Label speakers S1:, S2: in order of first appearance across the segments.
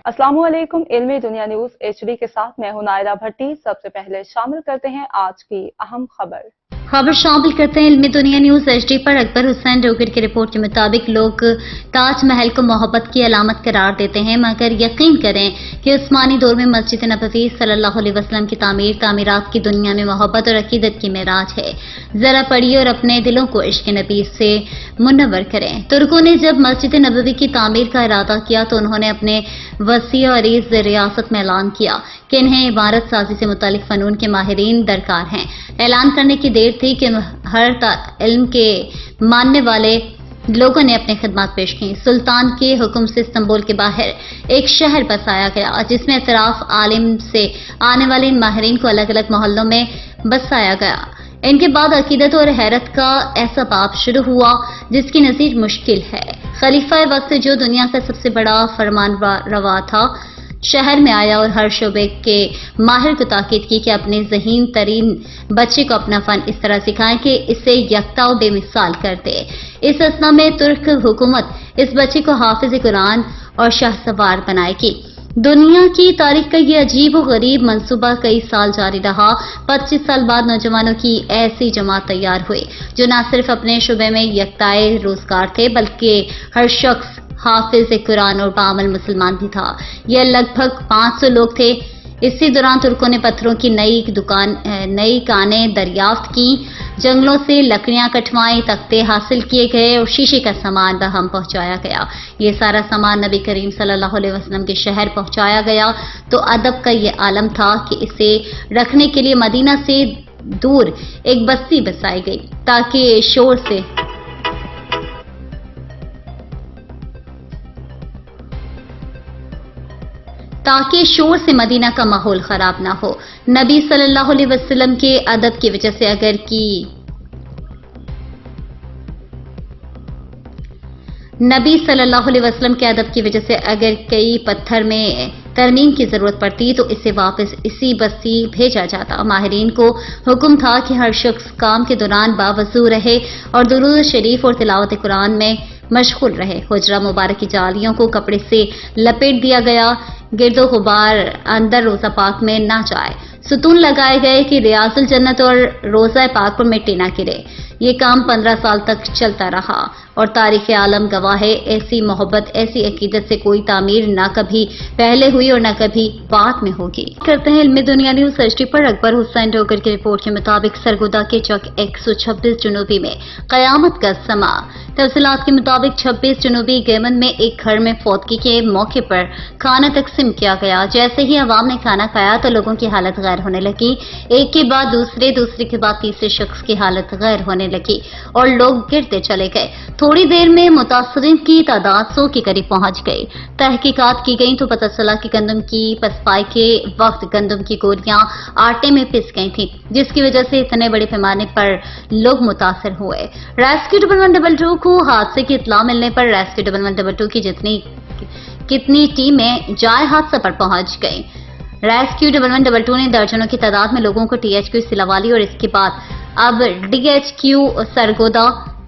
S1: अस्सलाम वालेकुम। इल्मी दुनिया न्यूज HD के साथ मैं हूं नायरा भट्टी। सबसे पहले शामिल करते हैं आज की अहम खबर
S2: शामिल करते हैं इल्मी दुनिया न्यूज HD पर। अकबर हुसैन डोगर की रिपोर्ट के मुताबिक लोग ताजमहल को मोहब्बत की अलामत करार देते हैं, मगर यकीन करें कि उस्मानी दौर में मस्जिद नबवी सल्लल्लाहु अलैहि वसल्लम की तामीरात की दुनिया में मोहब्बत और अकीदत की मेराज है। जरा पढ़िए और अपने दिलों को इश्क नबी से मुनव्वर करें। तुर्कों ने जब मस्जिद नबवी की तामीर का इरादा किया तो उन्होंने अपने वसी और अरीज रियासत में ऐलान किया कि इन्हें इमारत साजी से मुतालिक फनून के माहिरीन दरकार हैं। ऐलान करने की देर थी कि हर इल्म के मानने वाले लोगों ने अपनी खिदमत पेश की। सुल्तान के हुक्म से इस्तांबुल के बाहर एक शहर बसाया गया, जिसमें इतराफ आलिम से आने वाले इन माहिरीन को अलग अलग मोहल्लों में बसाया गया। इनके बाद अकीदत और हैरत का ऐसा बाब शुरू हुआ जिसकी नज़ीर मुश्किल है। खलीफा वक्त जो दुनिया का सबसे बड़ा फरमान रवा था, शहर में आया और हर शोबे के माहिर को ताकीद की कि अपने ज़हीन तरीन बच्चे को अपना फन इस तरह सिखाएं कि इसे यकता और बेमिसाल कर दे। इस असना में तुर्क हुकूमत इस बच्चे को हाफिज कुरान और शाहसवार बनाएगी। दुनिया की तारीख का ये अजीब और गरीब मंसूबा कई साल जारी रहा। 25 साल बाद नौजवानों की ऐसी जमात तैयार हुई जो न सिर्फ अपने शुबे में यकताए रोजगार थे, बल्कि हर शख्स हाफिज कुरान और बामल मुसलमान भी था। यह लगभग 500 लोग थे। इसी दौरान तुर्कों ने पत्थरों की नई कानें दरियाफ्त की, जंगलों से लकड़ियां कटवाई, तख्ते हासिल किए गए और शीशे का सामान बहम पहुंचाया गया। ये सारा सामान नबी करीम सल्लल्लाहु अलैहि वसल्लम के शहर पहुंचाया गया तो अदब का ये आलम था कि इसे रखने के लिए मदीना से दूर एक बस्ती बसाई गई ताकि शोर से मदीना का माहौल खराब ना हो। नबी सल्लल्लाहु अलैहि वसल्लम के अदब की वजह से अगर कई पत्थर में तरमीम की जरूरत पड़ती तो इसे वापस इसी बस्ती भेजा जाता। माहिरीन को हुक्म था कि हर शख्स काम के दौरान बावजू रहे और दुरूद शरीफ और तिलावत कुरान में मशगूल रहे। हुजरा मुबारक की जालियों को कपड़े से लपेट दिया गया, गिरदो गुबार अंदर रोजा पाक में ना जाए। सुतून लगाए गए कि रियाजुल जन्नत और रोजा पाक पर मिट्टी ना गिरे। ये काम 15 साल तक चलता रहा और तारीख आलम गवाह है, ऐसी मोहब्बत, ऐसी अकीदत से कोई तामीर ना कभी पहले हुई और ना कभी बाद में होगी। करते हैं इल्मी दुनिया न्यूज HD पर। अकबर हुसैन डोगर की रिपोर्ट के मुताबिक सरगोदा के चौक 126 जुनूबी में कयामत का समा। तफसीलात के मुताबिक 26 जुनूबी गेमन में एक घर में फौतगी के मौके पर खाना तकसीम किया गया। जैसे ही अवाम ने खाना खाया तो लोगों की हालत गैर होने लगी। एक के बाद दूसरे के बाद तीसरे शख्स की हालत गैर होने लगी और लोग गिरते चले गए। थोड़ी देर में मुतासरीन की तादाद 100 के करीब पहुंच गई। तहकीकात की गई तो पता चला कि गंदम की पसपाई के वक्त गंदम की गोलियां आटे में पिस गई थी, जिसकी वजह से इतने बड़े पैमाने पर लोग मुतासर हुए। रेस्क्यू 1122 को हादसे की इत्तला मिलने पर रेस्क्यू 1122 की कितनी टीमें जाए हादसा पर पहुंच गई। रेस्क्यू 1122 ने दर्जनों की तादाद में लोगों को THQ सिलावाली और इसके बाद अब DHQ सरगोदा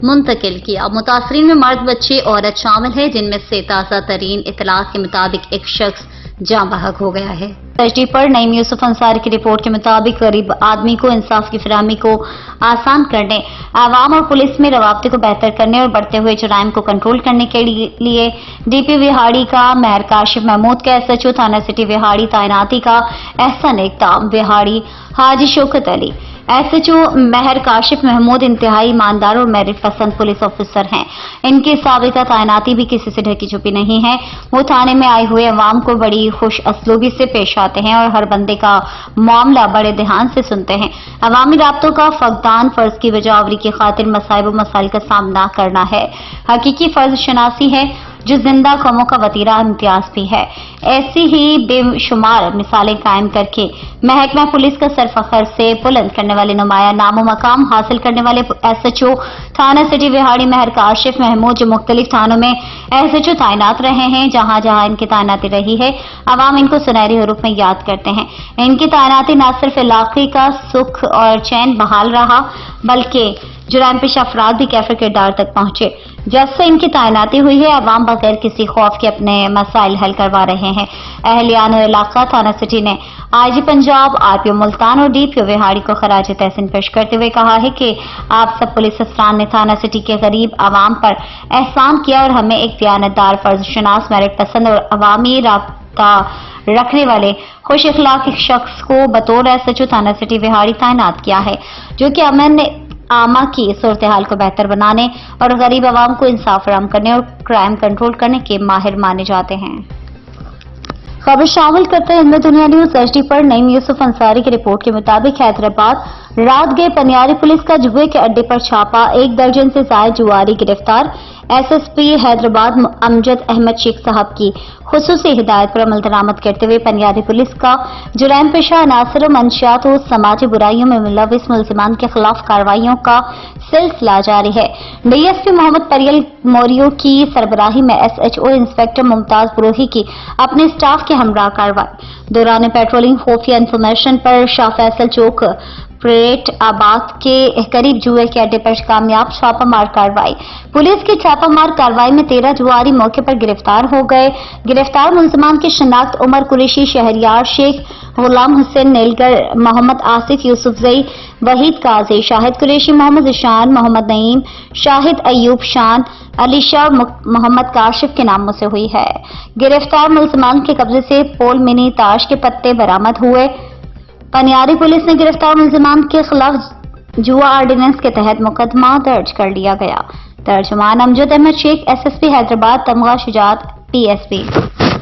S2: मुंतकिल किया। मुतासरीन में मर्द, बच्चे, औरत शामिल है, जिनमें से ताज़ा तरीन इत्तलात के मुताबिक एक शख्स जाँ बहक हो गया है। HD पर नईम यूसुफ अंसारी की रिपोर्ट के मुताबिक गरीब आदमी को इंसाफ की फराहमी को आसान करने, आवाम और पुलिस में रवाबते को बेहतर करने और बढ़ते हुए जराइम को कंट्रोल करने के लिए DP विहाड़ी का महर काशिफ महमूद का SHO थाना सिटी विहाड़ी तैनाती का एहसान इक़दाम। विहाड़ी हाजी शौकत अली SHO महर काशिफ महमूद इंतहाई ईमानदार और मेरिट पसंद पुलिस ऑफिसर हैं। इनकी साबिका तैनाती भी किसी से ढकी छुपी नहीं है। वो थाने में आए हुए अवाम को बड़ी खुश असलूबी से पेश आते हैं और हर बंदे का मामला बड़े ध्यान से सुनते हैं। अवामी राब्तों का फकदान फर्ज की बजावरी की खातिर मसाइब व मसाइल का सामना करना है। हकीकी फर्ज शनासी है जो जिंदा कौमों का वतीरा इम्तियाज भी है। ऐसी ही बेशुमार मिसालें कायम करके महकमा पुलिस का सरफखर से बुलंद करने वाले नुमाया नामो मकाम हासिल करने वाले SHO थाना सिटी विहाड़ी महर काशिफ महमूद जो मुख्तलिफ थानों में SHO तैनात रहे हैं, जहां जहां इनकी तैनाती रही है अवाम इनको सुनहरी हरूफ में याद करते हैं। इनकी तैनाती न सिर्फ इलाके का सुख और चैन बहाल रहा, बल्कि जुराइम पेश अफराद भी कैफर किरदार तक पहुंचे। जब से इनकी तैनाती हुई है, अवाम बगैर किसी खौफ के अपने मसाइल हल करवा रहे हैं। अहलियान इलाका थाना सिटी ने आईजी पंजाब, आरपीओ मुल्तान और डीपीओ विहाड़ी को खराज तहसीन पेश करते हुए कहा है कि आप सब पुलिस अफसरान ने थाना सिटी के गरीब आवाम पर एहसान किया और हमें एक दियानतदार, फर्जशनास, मेरिट पसंद और अवामी राब्ता रखने वाले खुश इखलाक एक शख्स को बतौर एसएचओ थाना सिटी विहाड़ी तैनात किया है, जो कि अमन आमा की सूरत हाल को बेहतर बनाने और गरीब आवाम को इंसाफ फराहम करने और क्राइम कंट्रोल करने के माहिर माने जाते हैं। खबर शामिल करते हैं इनमें दुनिया न्यूज एचडी पर नईम यूसुफ अंसारी की रिपोर्ट के मुताबिक हैदराबाद रात गए पनियारी पुलिस का जुए के अड्डे पर छापा, 1 दर्जन से ज्यादा जुआरी गिरफ्तार। एसएसपी हैदराबाद अमजद अहमद शेख साहब की खुसूसी हिदायत पर अमल दरामद करते हुए पनियारी पुलिस का जुराइम पेशा अनासर मंशियात और समाजी बुराइयों में मुलविस मुलजिमान के खिलाफ कार्रवाइयों का सिलसिला जारी है। डीएसपी मोहम्मद परियल मोरियो की सरबराही में एसएचओ इंस्पेक्टर मुमताज बुरोही की अपने स्टाफ के हमरा कार्रवाई दौरान पेट्रोलिंग खुफिया इंफॉर्मेशन पर शाह फैसल चौक परेड आबाद के करीब जुए के अड्डे पर कामयाब छापामार कार्रवाई। पुलिस की छापामार कार्रवाई में 13 जुआरी मौके पर गिरफ्तार हो गए। गिरफ्तार मुलजमान की शनाख्त उमर कुरैशी, शहरियार शेख, गुलाम हुसैन नेलगर, मोहम्मद आसिफ यूसुफजई, वहीद काजी, शाहिद कुरैशी, मोहम्मद ईशान, मोहम्मद नईम, शाहिद अयूब शान, अली शाह, मोहम्मद काशिफ के नामों से हुई है। गिरफ्तार मुलजमान के कब्जे से पोल मिनी ताश के पत्ते बरामद हुए। पनियारी पुलिस ने गिरफ्तार मुलजिमान के खिलाफ जुआ ऑर्डिनेंस के तहत मुकदमा दर्ज कर लिया गया। तर्जुमान अमजद अहमद शेख, एसएसपी हैदराबाद, तमगा शुजात, पीएसपी।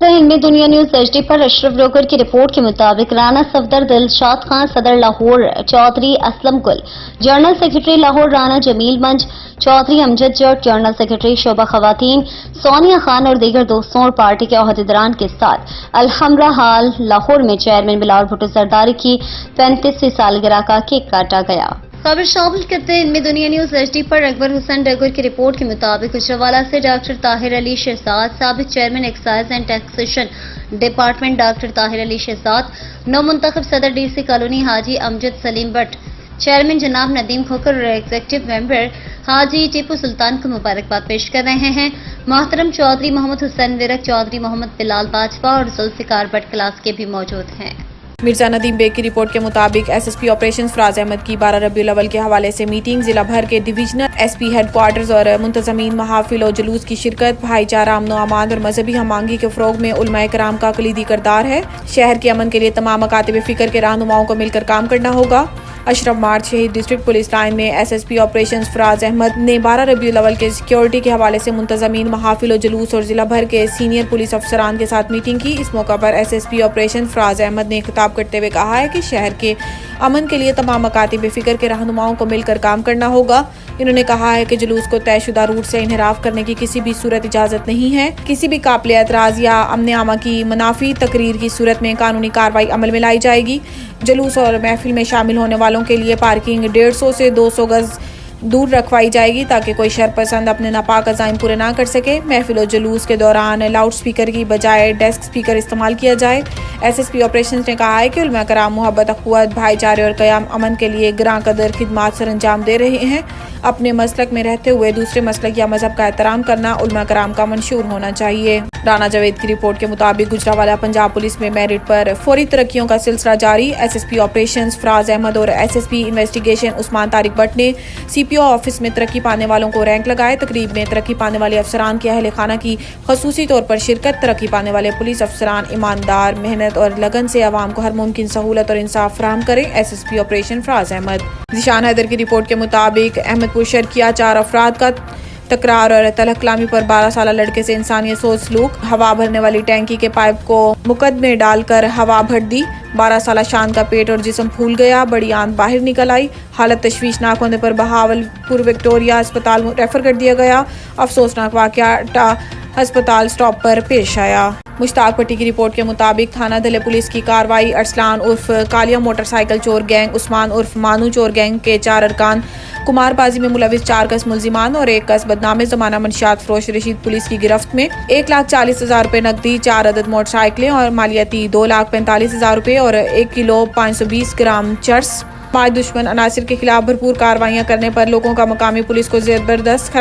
S2: इनमें दुनिया न्यूज एचडी पर अशरफ ब्रोकर की रिपोर्ट के मुताबिक राना सफदर दिलशाद खान, सदर लाहौर चौधरी असलम गुल, जनरल सेक्रेटरी लाहौर राना जमील मंज, चौधरी अमजद जट, जनरल सेक्रेटरी शोभा खवातीन, सोनिया खान और दीगर दोस्तों और पार्टी के अहदेदारान के साथ अलहमरा हाल लाहौर में चेयरमैन बिलावल भुट्टो सरदारी की 35वीं सालगिरह का केक काटा गया। खबर शामिल करते हैं इनमें दुनिया न्यूज एचडी पर अकबर हुसैन डगर की रिपोर्ट के मुताबिक गुजरावाला से डॉक्टर ताहिर अली शहजाद, साबिक chairman excise and taxation department doctor Tahir Ali Shahzad, नौ मुंतखब सदर DC colony Haji Amjad Saleem Bhatt, chairman जनाब नदीम खोकर और एग्जीक्यूटिव मेंबर हाजी टीपू सुल्तान को मुबारकबाद पेश कर रहे हैं। मोहतरम चौधरी मोहम्मद हुसैन विरक, चौधरी मोहम्मद बिलाल बाजवा और जुल्फिकार भट्ट क्लास के भी मौजूद हैं।
S3: मिर्जा नदीम बेग की रिपोर्ट के मुताबिक एसएसपी ऑपरेशंस फराज अहमद की 12 रबीउल अव्वल के हवाले से मीटिंग, जिला भर के डिवीजनल एसपी हेडक्वार्टर्स और मुंतजमीन महाफिल और जुलूस की शिरकत, भाईचारा, अमन अमान और मजहबी हमआंगी के फरोग में उलमाए कराम का कलीदी किरदार है। शहर के अमन के लिए तमाम मकातिब फिक्र के रहनुमाओं को मिलकर काम करना होगा। अशरफ मार्च शहीद डिस्ट्रिक्ट पुलिस लाइन में एसएसपी ऑपरेशंस फराज अहमद ने 12 रबीउल अव्वल के सिक्योरिटी के हवाले से मुंतजमीन महाफिल और जुलूस और जिला भर के सीनियर पुलिस अफसरान के साथ मीटिंग की। इस मौका पर एसएसपी ऑपरेशन फराज अहमद ने खिताब करते हुए कहा है कि शहर के अमन के लिए तमाम मकातिब फिक्र के रहनुमाओं को मिलकर काम करना होगा। इन्होंने कहा है कि जुलूस को तयशुदा रूट से इनहराफ करने की किसी भी सूरत इजाजत नहीं है। किसी भी काबिल एतराज या अमन आमा की मुनाफी तकरीर की सूरत में कानूनी कार्रवाई अमल में लाई जाएगी। जुलूस और महफिल में शामिल होने वालों के लिए पार्किंग 150 से 200 गज दूर रखवाई जाएगी ताकि कोई शरपसंद अपने नापाक अज़ाइम पूरे ना कर सके। महफिल और जुलूस के दौरान लाउड स्पीकर की बजाय डेस्क स्पीकर इस्तेमाल किया जाए। एसएसपी ऑपरेशंस ने कहा है कि उलमा कराम मोहब्बत, अखुवत, भाईचारे और क़याम अमन के लिए ग्रां कदर खिदमात सर अंजाम दे रहे हैं। अपने मसलक में रहते हुए दूसरे मसलक या मजहब का एहतराम करना उलमा कराम का मंशूर होना चाहिए। राना जावेद की रिपोर्ट के मुताबिक गुजरावाला पंजाब पुलिस में मेरिट पर फौरी तरक्कियों का सिलसिला जारी। एसएसपी ऑपरेशंस फराज अहमद और एसएसपी इन्वेस्टिगेशन उस्मान तारिक भट्ट ने सीपीओ ऑफिस में तरक्की पाने वालों को रैंक लगाए। तकरीब में तरक्की पाने वाले अफसरान के अहले खाना की खसूसी तौर पर शिरकत। तरक्की पाने वाले पुलिस अफसरान ईमानदार, मेहनत और लगन से आवाम को हर मुमकिन सहूलत और इंसाफ फराहम करें। SSP operation Faraz Ahmed. जिशान हैदर की रिपोर्ट के मुताबिक अहमदपुर शर्किया 4 अफराद का तकरार और तलख कलामी पर 12 साल लड़के से इंसानियत सोच सलूक। हवा भरने वाली टैंकी के पाइप को मुकदमे डालकर हवा भर दी। 12 साल शान का पेट और जिस्म फूल गया, बड़ी आंत बाहर निकल आई। हालत तशवीशनाक होने पर बहावलपुर विक्टोरिया अस्पताल रेफर कर दिया गया। अफसोसनाक वाकया अस्पताल स्टॉप पर पेश आया। मुश्ताक पट्टी की रिपोर्ट के मुताबिक थाना दले पुलिस की कार्रवाई अरसलान उर्फ कालिया मोटरसाइकिल चोर गैंग, उस्मान उर्फ मानू चोर गैंग के 4 अरकान, कुमारबाजी में मुलविस 4 कस मुलजिमान और 1 कस बदनामे जमाना मंशियात फरोश रशीद पुलिस की गिरफ्त में। 1,40,000 रुपए नकदी, 4 अदद मोटरसाइकिलें और मालियाती 2,45,000 रुपए और 1 किलो 520 ग्राम चर्स। पांच दुश्मन अनासिर के खिलाफ भरपूर कार्रवाइयां करने पर लोगों का मकामी पुलिस को जबरदस्त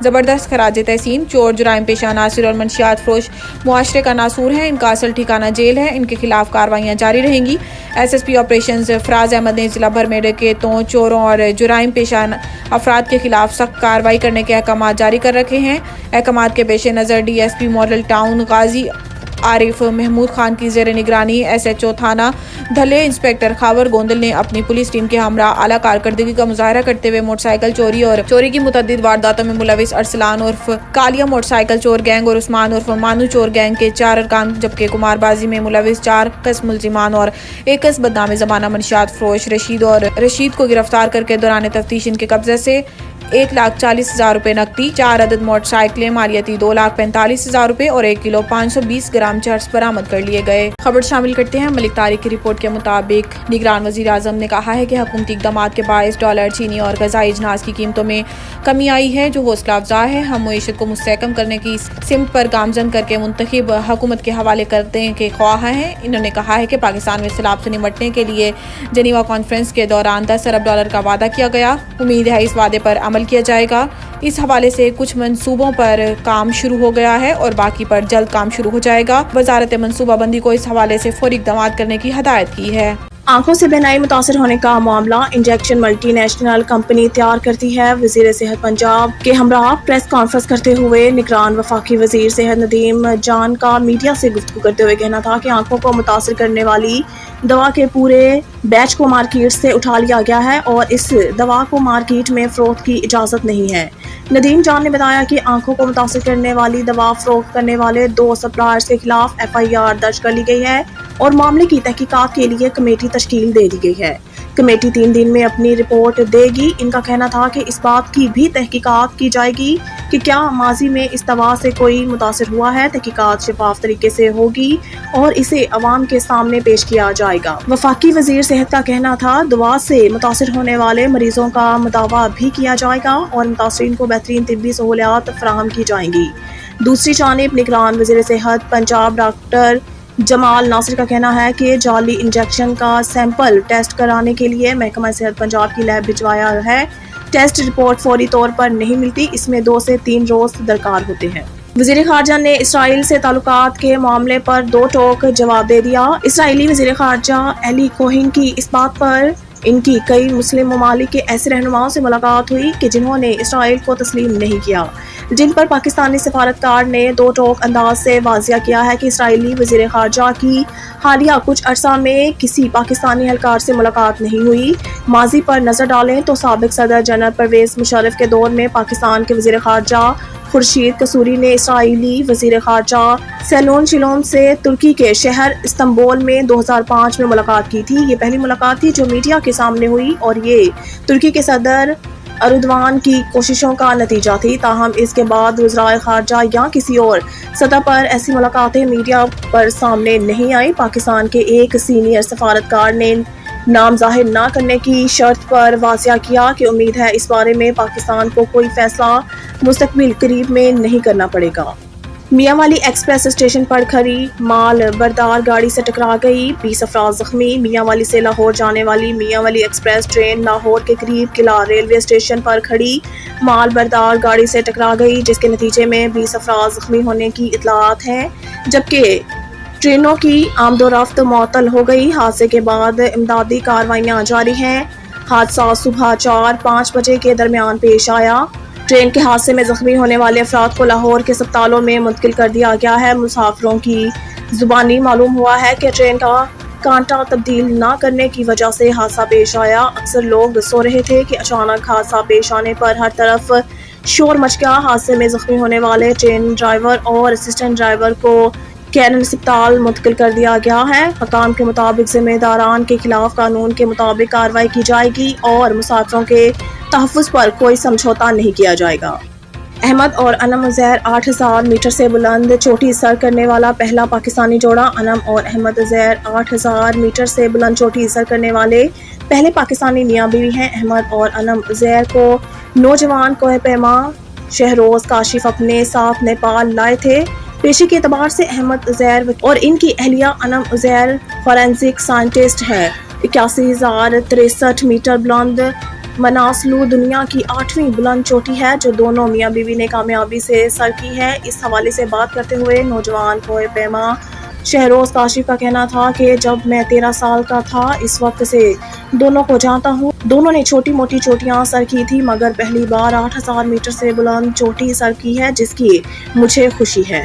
S3: زبردست خراج تحسین۔ چور جرائم پیشہ عناصر اور منشیات فروش معاشرے کا ناصور ہے، ان کا اصل ٹھکانہ جیل ہے، ان کے خلاف کارروائیاں جاری رہیں گی۔ SSP آپریشنز فراز احمد نے ضلع بھر میں ڈکیتوں، چوروں اور جرائم پیشہ افراد کے خلاف سخت کارروائی کرنے کے احکامات جاری کر رکھے ہیں۔ احکامات کے پیش نظر DSP ماڈل ٹاؤن غازی عارف محمود خان کی زیر نگرانی SHO تھانہ دھلے انسپکٹر خاور گوندل نے اپنی پولیس ٹیم کے ہمراہ اعلیٰ کارکردگی کا مظاہرہ کرتے ہوئے موٹر سائیکل چوری اور چوری کی متعدد وارداتوں میں ملوث ارسلان عرف کالیا موٹر سائیکل چور گینگ اور عثمان عرف مانو چور گینگ کے 4 ارکان، جبکہ قمار بازی میں ملوث 4 قسم ملزمان اور 1 قسم بدنام زمانہ منشیات فروش رشید کو گرفتار کر کے دوران تفتیش ان کے قبضے سے 1,40,000 روپے نقدی، 4 عدد موٹر سائیکلیں مالیتی 2,45,000 روپے اور 1 کلو 520 گرام چرس برآمد کر لیے گئے۔ خبر شامل کرتے ہیں ملک طارق کی رپورٹ کے مطابق نگران وزیر اعظم نے کہا ہے کہ حکومتی اقدامات کے باعث ڈالر، چینی اور غذائی اجناس کی قیمتوں میں کمی آئی ہے، جو حوصلہ افزا ہے۔ ہم معیشت کو مستحکم کرنے کی سمت پر گامزن کر کے منتخب حکومت کے حوالے کرنے کے خواہاں ہیں۔ انہوں نے کہا ہے کہ پاکستان میں سیلاب سے نمٹنے کے لیے جنیوا کانفرنس کے دوران $10 ارب کا وعدہ کیا گیا، امید ہے اس وعدے پر عمل کیا جائے گا۔ اس حوالے سے کچھ منصوبوں پر کام شروع ہو گیا ہے اور باقی پر جلد کام شروع ہو جائے گا۔ وزارت منصوبہ بندی کو اس حوالے سے فوری اقدامات کرنے کی ہدایت کی ہے۔
S4: آنکھوں سے بینائی متاثر ہونے کا معاملہ انجیکشن ملٹی نیشنل کمپنی تیار کرتی ہے۔ وزیر صحت پنجاب کے ہمراہ پریس کانفرنس کرتے ہوئے نگران وفاقی وزیر صحت ندیم جان کا میڈیا سے گفتگو کرتے ہوئے کہنا تھا کہ آنکھوں کو متاثر کرنے والی دوا کے پورے بیچ کو مارکیٹ سے اٹھا لیا گیا ہے اور اس دوا کو مارکیٹ میں فروخت کی اجازت نہیں ہے۔ ندیم جان نے بتایا کہ آنکھوں کو متاثر کرنے والی دوا فروخت کرنے والے 2 سپلائرز کے خلاف FIR درج کر لی گئی ہے اور معاملے کی تحقیقات کے لیے کمیٹی تشکیل دے دی گئی ہے۔ کمیٹی 3 دن میں اپنی رپورٹ دے گی۔ ان کا کہنا تھا کہ اس بات کی بھی تحقیقات کی جائے گی کہ کیا ماضی میں اس دوا سے کوئی متاثر ہوا ہے۔ تحقیقات شفاف طریقے سے ہوگی اور اسے عوام کے سامنے پیش کیا جائے گا۔ وفاقی وزیر صحت کا کہنا تھا دوا سے متاثر ہونے والے مریضوں کا مداوع بھی کیا جائے گا اور متاثرین کو بہترین طبی سہولیات فراہم کی جائیں گی۔ دوسری جانب نگران وزیر صحت پنجاب ڈاکٹر جمال ناصر کا کہنا ہے کہ جعلی انجیکشن کا سیمپل ٹیسٹ کرانے کے لیے محکمہ صحت پنجاب کی لیب بھجوایا ہے۔ ٹیسٹ رپورٹ فوری طور پر نہیں ملتی، اس میں 2 سے 3 روز درکار ہوتے ہیں۔ وزیر خارجہ نے اسرائیل سے تعلقات کے معاملے پر 2 ٹوک جواب دے دیا۔ اسرائیلی وزیر خارجہ ایلی کوہن کی اس بات پر ان کی کئی مسلم ممالک کے ایسے رہنماؤں سے ملاقات ہوئی کہ جنہوں نے اسرائیل کو تسلیم نہیں کیا، جن پر پاکستانی سفارتکار نے 2 ٹوک انداز سے واضح کیا ہے کہ اسرائیلی وزیر خارجہ کی حالیہ کچھ عرصہ میں کسی پاکستانی اہلکار سے ملاقات نہیں ہوئی۔ ماضی پر نظر ڈالیں تو سابق صدر جنرل پرویز مشرف کے دور میں پاکستان کے وزیر خارجہ خورشید قصوری نے اسرائیلی وزیر خارجہ سیلون شلون سے ترکی کے شہر استنبول میں 2005 میں ملاقات کی تھی۔ یہ پہلی ملاقات تھی جو میڈیا کے سامنے ہوئی اور یہ ترکی کے صدر اردوان کی کوششوں کا نتیجہ تھی۔ تاہم اس کے بعد وزرائے خارجہ یا کسی اور سطح پر ایسی ملاقاتیں میڈیا پر سامنے نہیں آئی۔ پاکستان کے ایک سینئر سفارتکار نے نام ظاہر نہ کرنے کی شرط پر واضح کیا کہ امید ہے اس بارے میں پاکستان کو کوئی فیصلہ مستقبل قریب میں نہیں کرنا پڑے گا۔ میاں والی ایکسپریس اسٹیشن پر کھڑی مال بردار گاڑی سے ٹکرا گئی، 20 افراد زخمی۔ میاں والی سے لاہور جانے والی میاں والی ایکسپریس ٹرین لاہور کے قریب قلعہ ریلوے اسٹیشن پر کھڑی مال بردار گاڑی سے ٹکرا گئی، جس کے نتیجے میں 20 افراد زخمی ہونے کی اطلاعات ہیں، جبکہ ٹرینوں کی آمد و رفت معطل ہو گئی۔ حادثے کے بعد امدادی کارروائیاں جاری ہیں۔ حادثہ صبح 4-5 بجے کے درمیان پیش آیا۔ ٹرین کے حادثے میں زخمی ہونے والے افراد کو لاہور کے اسپتالوں میں منتقل کر دیا گیا ہے۔ مسافروں کی زبانی معلوم ہوا ہے کہ ٹرین کا کانٹا تبدیل نہ کرنے کی وجہ سے حادثہ پیش آیا۔ اکثر لوگ سو رہے تھے کہ اچانک حادثہ پیش آنے پر ہر طرف شور مچ گیا۔ حادثے میں زخمی ہونے والے ٹرین ڈرائیور اور اسسٹنٹ ڈرائیور کو کیرن اسپتال منتقل کر دیا گیا ہے۔ حکام کے مطابق ذمہ داران کے خلاف قانون کے مطابق کارروائی کی جائے گی اور مسافروں کے تحفظ پر کوئی سمجھوتہ نہیں کیا جائے گا۔ احمد اور انم عزیر 8000 میٹر سے بلند چوٹی سر کرنے والا پہلا پاکستانی جوڑا۔ انم اور احمد عزیر 8000 میٹر سے بلند چوٹی سر کرنے والے پہلے پاکستانی میاں بیوی ہیں۔ احمد اور انم عزیر کو نوجوان کوہ پیما شہروز کاشف اپنے ساتھ نیپال لائے تھے۔ پیشے کے اعتبار سے احمد عزیر اور ان کی اہلیہ انم عزیر فورینسک سائنٹسٹ ہے۔ 81,063 میٹر بلند مناسلو دنیا کی 8ویں بلند چوٹی ہے جو دونوں میاں بیوی نے کامیابی سے سر کی ہے۔ اس حوالے سے بات کرتے ہوئے نوجوان کوہ پیما شہروز کاشف کا کہنا تھا کہ جب میں 13 سال کا تھا اس وقت سے دونوں کو جانتا ہوں۔ دونوں نے چھوٹی موٹی چوٹیاں سر کی تھی مگر پہلی بار 8000 میٹر سے بلند چوٹی سر کی ہے جس کی مجھے خوشی ہے۔